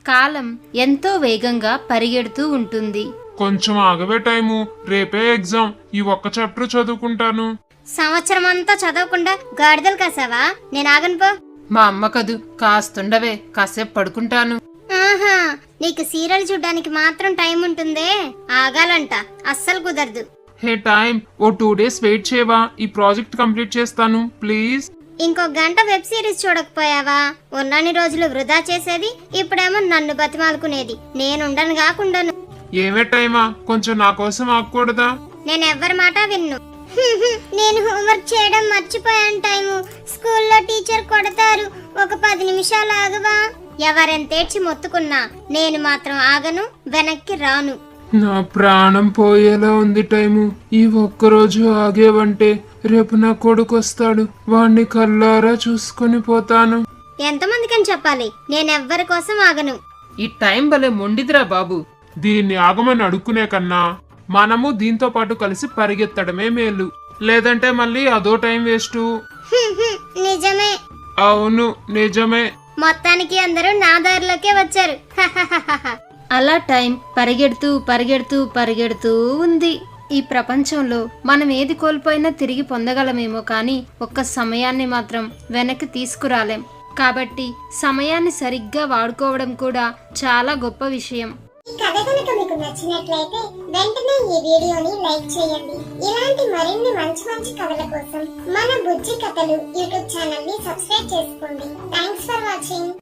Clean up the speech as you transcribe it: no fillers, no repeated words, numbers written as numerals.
కాలం ఎంతో వేగంగా పరిగెడుతూ ఉంటుంది. కొంచెం ఆగవే టైము, రేపే ఎగ్జామ్. ఈ ఒక్క చాప్టర్ చదువుకుంటాను. సంవత్సరం అంతా చదవకుండా గాడిదలు కాసావా? నేను ఆగను పో. మా అమ్మ కదూ, కాస్తుండవే, కాసేపు పడుకుంటాను. ఆహా, నీకు సీరియల్ చూడ్డానికి మాత్రం టైం ఉంటుందే, ఆగాలంట అస్సలు కుదరదు. హే టైం, ఓ 2 days వెయిట్ చేయవా? ఈ ప్రాజెక్ట్ కంప్లీట్ చేస్తాను ప్లీజ్. ఇంకో గంట వెబ్ సిరీస్ చూడకపోయావా? ఉన్నన్ని రోజులు వృధా చేసేది, ఇప్పుడేమో నన్ను బతిమాలుకునేది. నేనుండను కాకుండాను. ఏమే టైమా, కొంచెం నా కోసం ఆగకూడదా? నేనెవ్వరి మాట విన్ను. నేను హోంవర్క్ చేయడం మర్చిపోయాను టైము. స్కూల్లో టీచర్ కొడతారు. ఒక 10 నిమిషాలు ఆగవా? ఎవరెంతేడ్చి మొత్తుకున్నా నేను మాత్రం ఆగను, వెనక్కి రాను. నా ప్రాణం పోయేలా ఉంది టైము. ఈ ఒక్కరోజు ఆగేవంటే రేపు నా కొడుకు వస్తాడు, వాణ్ణి కల్లారా చూసుకొని పోతాను. ఎంతమందికని చెప్పాలి? నేనెవ్వరి కోసం ఆగను. ఈ టైం భలే మొండిదిరా బాబు. దీన్ని ఆగమని అడుక్కునే కన్నా మనము దీంతో పాటు కలిసి పరిగెత్తడమే మేలు. లేదంటే మళ్ళీ అదో టైం వేస్ట్. నిజమే. అవును నిజమే. మొత్తానికి అందరూ నా దారిలోకే వచ్చారు. అలా టైం పరిగెడుతూ పరిగెడుతూ పరిగెడుతూ ఉంది. ఈ ప్రపంచంలో మనం ఏది కోల్పోయినా తిరిగి పొందగలమేమో కానీ ఒక్క సమయాన్ని మాత్రం వెనక్కి తీసుకురాలేం. కాబట్టి సమయాన్ని సరిగ్గా వాడుకోవడం కూడా చాలా గొప్ప విషయం. ఈ కథ కనుక మీకు నచ్చినట్లయితే వెంటనే ఈ వీడియోని లైక్ చేయండి. ఇలాంటి మరిన్ని మంచి మంచి కథల కోసం మన బుజ్జి కథలు యూట్యూబ్ ఛానల్ ని సబ్స్క్రైబ్ చేసుకోండి. Thanks for watching.